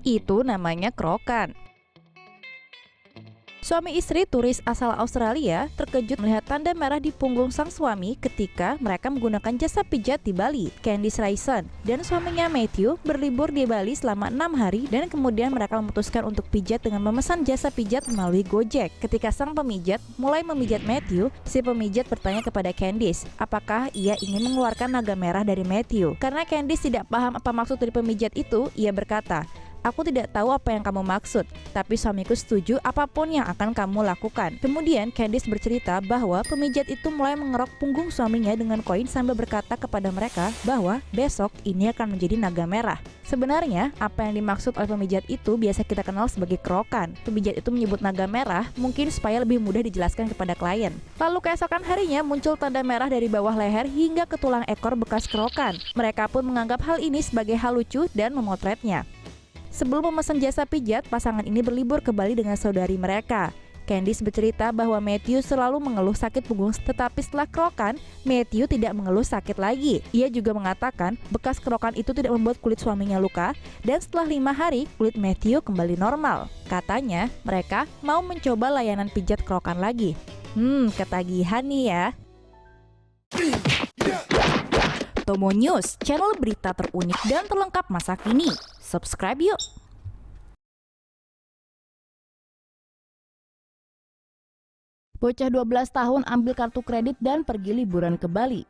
Itu namanya kerokan. Suami istri turis asal Australia terkejut melihat tanda merah di punggung sang suami ketika mereka menggunakan jasa pijat di Bali. Candice Raison dan suaminya Matthew berlibur di Bali selama 6 hari dan kemudian mereka memutuskan untuk pijat dengan memesan jasa pijat melalui Gojek. Ketika sang pemijat mulai memijat Matthew, si pemijat bertanya kepada Candice apakah ia ingin mengeluarkan naga merah dari Matthew. Karena Candice tidak paham apa maksud dari pemijat itu, ia berkata, "Aku tidak tahu apa yang kamu maksud, tapi suamiku setuju apapun yang akan kamu lakukan." Kemudian Candice bercerita bahwa pemijat itu mulai mengerok punggung suaminya dengan koin sambil berkata kepada mereka bahwa besok ini akan menjadi naga merah. Sebenarnya, apa yang dimaksud oleh pemijat itu biasa kita kenal sebagai kerokan. Pemijat itu menyebut naga merah mungkin supaya lebih mudah dijelaskan kepada klien. Lalu keesokan harinya muncul tanda merah dari bawah leher hingga ke tulang ekor bekas kerokan. Mereka pun menganggap hal ini sebagai hal lucu dan memotretnya. Sebelum memesan jasa pijat, pasangan ini berlibur ke Bali dengan saudari mereka. Candice bercerita bahwa Matthew selalu mengeluh sakit punggung, tetapi setelah kerokan, Matthew tidak mengeluh sakit lagi. Ia juga mengatakan bekas kerokan itu tidak membuat kulit suaminya luka, dan setelah 5 hari, kulit Matthew kembali normal. Katanya, mereka mau mencoba layanan pijat kerokan lagi. Ketagihan nih ya. Tomo News, channel berita terunik dan terlengkap masa kini. Subscribe yuk! Bocah 12 tahun ambil kartu kredit dan pergi liburan ke Bali.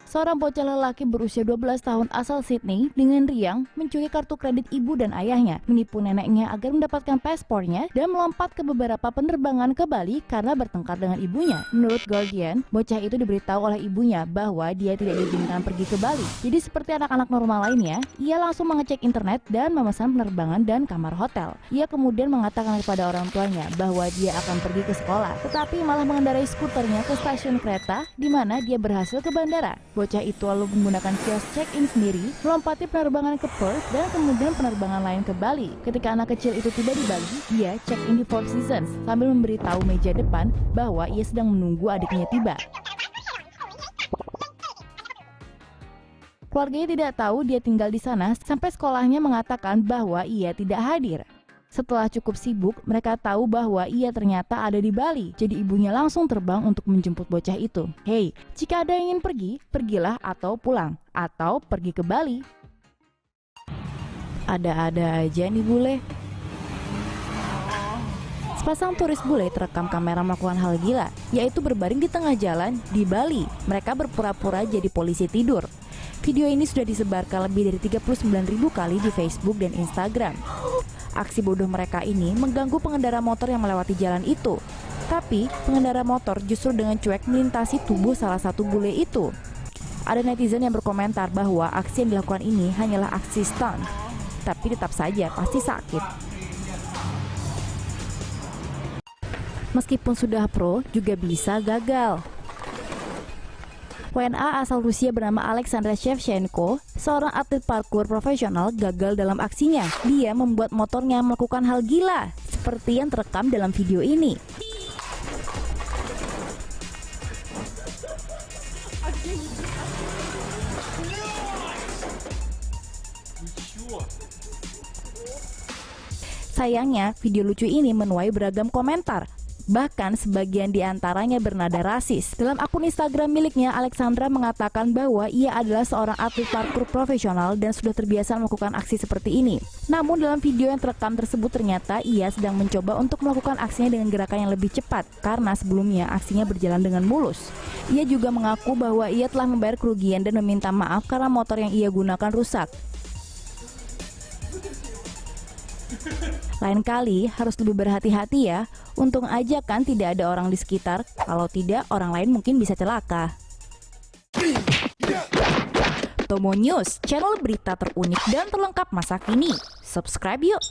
Seorang bocah lelaki berusia 12 tahun asal Sydney dengan riang mencuri kartu kredit ibu dan ayahnya, menipu neneknya agar mendapatkan paspornya dan melompat ke beberapa penerbangan ke Bali karena bertengkar dengan ibunya. Menurut Guardian, bocah itu diberitahu oleh ibunya bahwa dia tidak diizinkan pergi ke Bali. Jadi seperti anak-anak normal lainnya, ia langsung mengecek internet dan memesan penerbangan dan kamar hotel. Ia kemudian mengatakan kepada orang tuanya bahwa dia akan pergi ke sekolah, tetapi malah mengendarai skuternya ke stasiun kereta di mana dia berhasil ke bandara. Bocah itu lalu menggunakan kios check-in sendiri, melompati penerbangan ke Perth dan kemudian penerbangan lain ke Bali. Ketika anak kecil itu tiba di Bali, dia check-in di Four Seasons sambil memberitahu meja depan bahwa ia sedang menunggu adiknya tiba. Keluarganya tidak tahu dia tinggal di sana sampai sekolahnya mengatakan bahwa ia tidak hadir. Setelah cukup sibuk, mereka tahu bahwa ia ternyata ada di Bali. Jadi ibunya langsung terbang untuk menjemput bocah itu. Hey, jika ada yang ingin pergi, pergilah atau pulang. Atau pergi ke Bali. Ada-ada aja nih bule. Sepasang turis bule terekam kamera melakukan hal gila, yaitu berbaring di tengah jalan di Bali. Mereka berpura-pura jadi polisi tidur. Video ini sudah disebarkan lebih dari 39.000 kali di Facebook dan Instagram. Aksi bodoh mereka ini mengganggu pengendara motor yang melewati jalan itu. Tapi, pengendara motor justru dengan cuek melintasi tubuh salah satu bule itu. Ada netizen yang berkomentar bahwa aksi yang dilakukan ini hanyalah aksi stunt. Tapi tetap saja pasti sakit. Meskipun sudah pro, juga bisa gagal. WNA asal Rusia bernama Alexander Shevchenko, seorang atlet parkour profesional, gagal dalam aksinya. Dia membuat motornya melakukan hal gila, seperti yang terekam dalam video ini. Sayangnya, video lucu ini menuai beragam komentar. Bahkan sebagian di antaranya bernada rasis. Dalam akun Instagram miliknya, Alexandra mengatakan bahwa ia adalah seorang atlet parkour profesional dan sudah terbiasa melakukan aksi seperti ini. Namun dalam video yang terekam tersebut ternyata ia sedang mencoba untuk melakukan aksinya dengan gerakan yang lebih cepat karena sebelumnya aksinya berjalan dengan mulus. Ia juga mengaku bahwa ia telah membayar kerugian dan meminta maaf karena motor yang ia gunakan rusak. Lain kali harus lebih berhati-hati ya. Untung aja kan tidak ada orang di sekitar. Kalau tidak, orang lain mungkin bisa celaka. Tomo News, channel berita terunik dan terlengkap masa kini. Subscribe yuk!